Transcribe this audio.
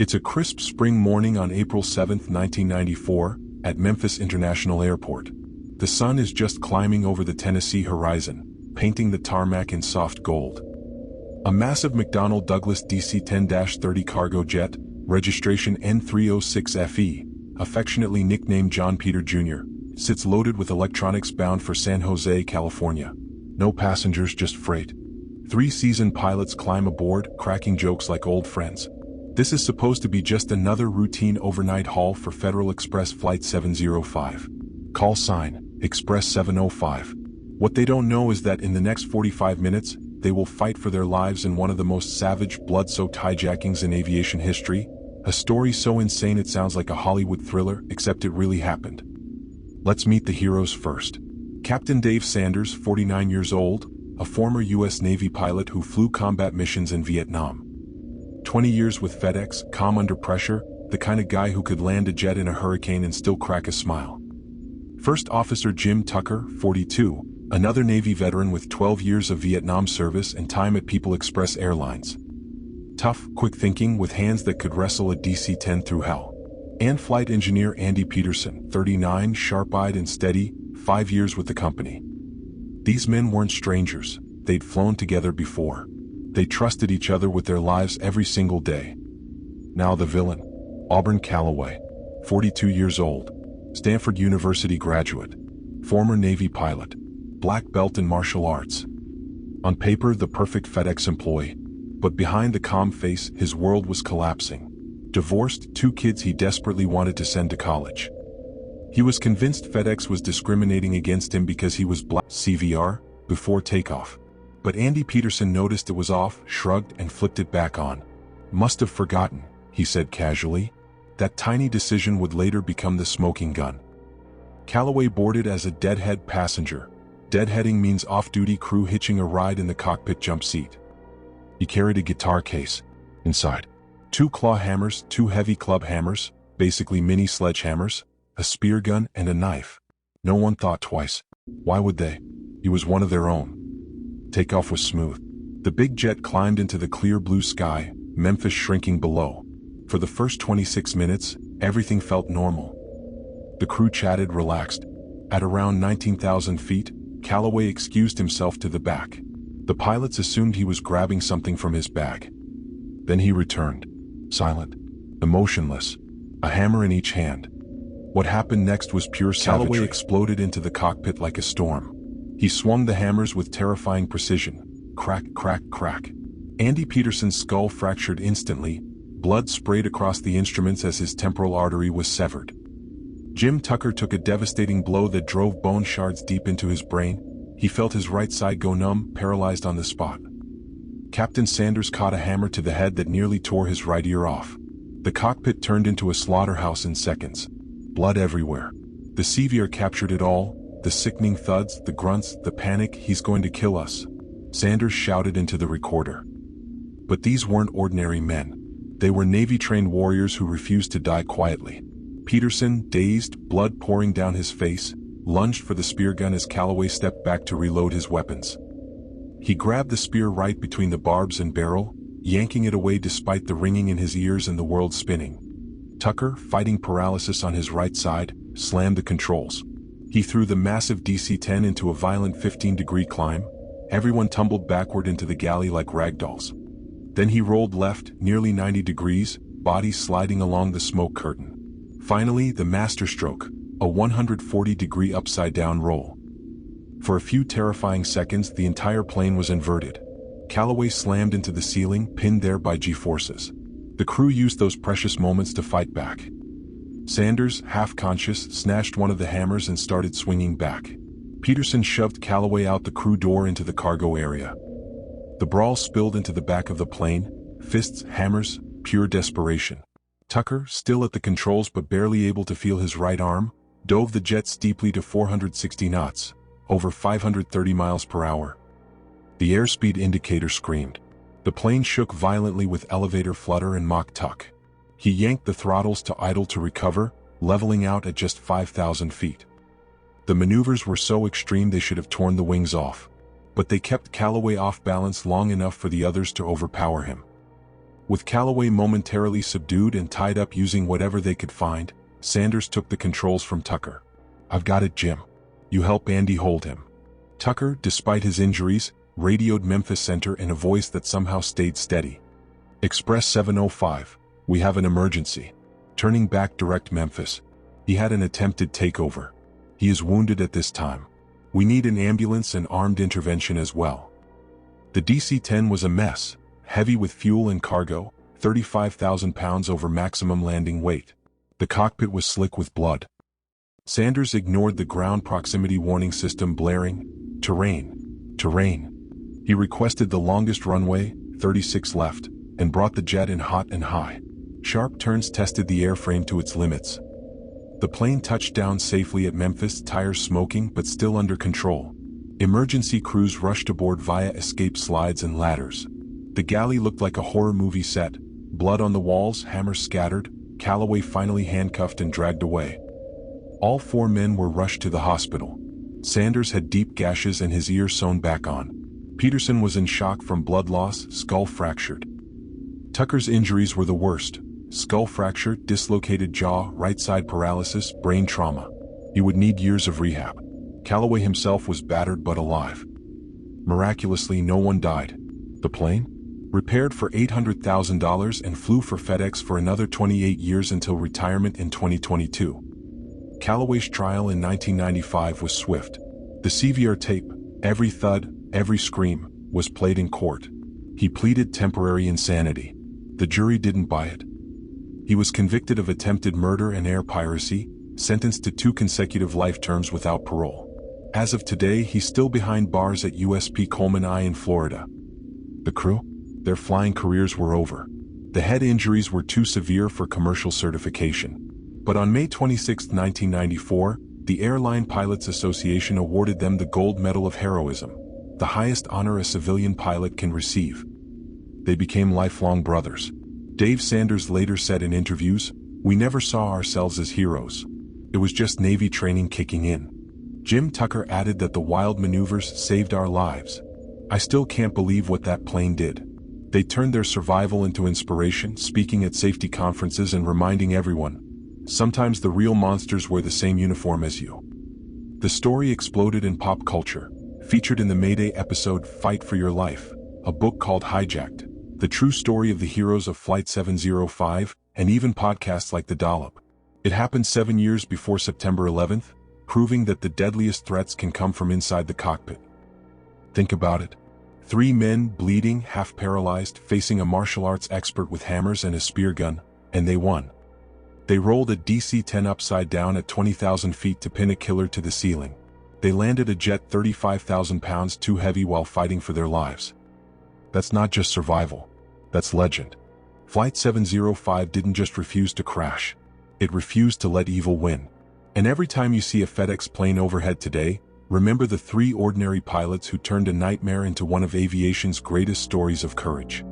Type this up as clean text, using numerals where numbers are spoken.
It's a crisp spring morning on April 7, 1994, at Memphis International Airport. The sun is just climbing over the Tennessee horizon, painting the tarmac in soft gold. A massive McDonnell Douglas DC-10-30 cargo jet, registration N306FE, affectionately nicknamed John Peter Jr., sits loaded with electronics bound for San Jose, California. No passengers, just freight. 3 seasoned pilots climb aboard, cracking jokes like old friends. This is supposed to be just another routine overnight haul for Federal Express Flight 705. Call sign, Express 705. What they don't know is that in the next 45 minutes, they will fight for their lives in one of the most savage, blood-soaked hijackings in aviation history. A story so insane it sounds like a Hollywood thriller, except it really happened. Let's meet the heroes first. Captain Dave Sanders, 49 years old, a former U.S. Navy pilot who flew combat missions in Vietnam. 20 years with FedEx, calm under pressure, the kind of guy who could land a jet in a hurricane and still crack a smile. First Officer Jim Tucker, 42, another Navy veteran with 12 years of Vietnam service and time at People Express Airlines. Tough, quick thinking with hands that could wrestle a DC-10 through hell. And flight engineer Andy Peterson, 39, sharp-eyed and steady, 5 years with the company. These men weren't strangers, they'd flown together before. They trusted each other with their lives every single day. Now the villain, Auburn Callaway, 42 years old, Stanford University graduate, former Navy pilot, black belt in martial arts. On paper, the perfect FedEx employee, but behind the calm face, his world was collapsing. Divorced, 2 kids he desperately wanted to send to college. He was convinced FedEx was discriminating against him because he was black. CVR, before takeoff. But Andy Peterson noticed it was off, shrugged, and flipped it back on. Must have forgotten, he said casually. That tiny decision would later become the smoking gun. Callaway boarded as a deadhead passenger. Deadheading means off-duty crew hitching a ride in the cockpit jump seat. He carried a guitar case. Inside, 2 claw hammers, 2 heavy club hammers, basically mini sledgehammers, a spear gun, and a knife. No one thought twice. Why would they? He was one of their own. Takeoff was smooth. The big jet climbed into the clear blue sky, Memphis shrinking below. For the first 26 minutes, everything felt normal. The crew chatted, relaxed. At around 19,000 feet, Callaway excused himself to the back. The pilots assumed he was grabbing something from his bag. Then he returned, silent, emotionless, a hammer in each hand. What happened next was pure savagery. Callaway exploded into the cockpit like a storm. He swung the hammers with terrifying precision. Crack, crack, crack. Andy Peterson's skull fractured instantly. Blood sprayed across the instruments as his temporal artery was severed. Jim Tucker took a devastating blow that drove bone shards deep into his brain. He felt his right side go numb, paralyzed on the spot. Captain Sanders caught a hammer to the head that nearly tore his right ear off. The cockpit turned into a slaughterhouse in seconds. Blood everywhere. The CVR captured it all. The sickening thuds, the grunts, the panic. He's going to kill us, Sanders shouted into the recorder. But these weren't ordinary men. They were Navy-trained warriors who refused to die quietly. Peterson, dazed, blood pouring down his face, lunged for the spear gun as Callaway stepped back to reload his weapons. He grabbed the spear right between the barbs and barrel, yanking it away despite the ringing in his ears and the world spinning. Tucker, fighting paralysis on his right side, slammed the controls. He threw the massive DC-10 into a violent 15-degree climb. Everyone tumbled backward into the galley like ragdolls. Then he rolled left, nearly 90 degrees, body sliding along the smoke curtain. Finally, the masterstroke, a 140-degree upside-down roll. For a few terrifying seconds, the entire plane was inverted. Callaway slammed into the ceiling, pinned there by G-forces. The crew used those precious moments to fight back. Sanders, half-conscious, snatched one of the hammers and started swinging back. Peterson shoved Callaway out the crew door into the cargo area. The brawl spilled into the back of the plane, fists, hammers, pure desperation. Tucker, still at the controls but barely able to feel his right arm, dove the jet steeply to 460 knots, over 530 miles per hour. The airspeed indicator screamed. The plane shook violently with elevator flutter and mock tuck. He yanked the throttles to idle to recover, leveling out at just 5,000 feet. The maneuvers were so extreme they should have torn the wings off, but they kept Callaway off balance long enough for the others to overpower him. With Calloway momentarily subdued and tied up using whatever they could find, Sanders took the controls from Tucker. "I've got it, Jim. You help Andy hold him." Tucker, despite his injuries, radioed Memphis Center in a voice that somehow stayed steady. "Express 705, we have an emergency." Turning back direct Memphis. "He had an attempted takeover. He is wounded at this time. We need an ambulance and armed intervention as well." The DC-10 was a mess, heavy with fuel and cargo, 35,000 pounds over maximum landing weight. The cockpit was slick with blood. Sanders ignored the ground proximity warning system blaring, "Terrain, terrain." He requested the longest runway, 36 left, and brought the jet in hot and high. Sharp turns tested the airframe to its limits. The plane touched down safely at Memphis, tires smoking but still under control. Emergency crews rushed aboard via escape slides and ladders. The galley looked like a horror movie set, blood on the walls, hammers scattered, Calloway finally handcuffed and dragged away. All 4 men were rushed to the hospital. Sanders had deep gashes and his ear sewn back on. Peterson was in shock from blood loss, skull fractured. Tucker's injuries were the worst: skull fracture, dislocated jaw, right side paralysis, brain trauma. He would need years of rehab. Calloway himself was battered but alive. Miraculously, no one died. The plane? Repaired for $800,000 and flew for FedEx for another 28 years until retirement in 2022. Calloway's trial in 1995 was swift. The CVR tape, every thud, every scream, was played in court. He pleaded temporary insanity. The jury didn't buy it. He was convicted of attempted murder and air piracy, sentenced to 2 consecutive life terms without parole. As of today, he's still behind bars at USP Coleman I in Florida. The crew? Their flying careers were over. The head injuries were too severe for commercial certification. But on May 26, 1994, the Airline Pilots Association awarded them the Gold Medal of Heroism, the highest honor a civilian pilot can receive. They became lifelong brothers. Dave Sanders later said in interviews, "We never saw ourselves as heroes. It was just Navy training kicking in." Jim Tucker added that the wild maneuvers saved our lives. "I still can't believe what that plane did. They turned their survival into inspiration, speaking at safety conferences and reminding everyone, sometimes the real monsters wear the same uniform as you." The story exploded in pop culture, featured in the Mayday episode Fight for Your Life, a book called Hijacked, the true story of the heroes of Flight 705, and even podcasts like The Dollop. It happened 7 years before September 11th, proving that the deadliest threats can come from inside the cockpit. Think about it. 3 men, bleeding, half paralyzed, facing a martial arts expert with hammers and a spear gun, and they won. They rolled a DC-10 upside down at 20,000 feet to pin a killer to the ceiling. They landed a jet 35,000 pounds too heavy while fighting for their lives. That's not just survival. That's legend. Flight 705 didn't just refuse to crash. It refused to let evil win. And every time you see a FedEx plane overhead today, remember the 3 ordinary pilots who turned a nightmare into one of aviation's greatest stories of courage.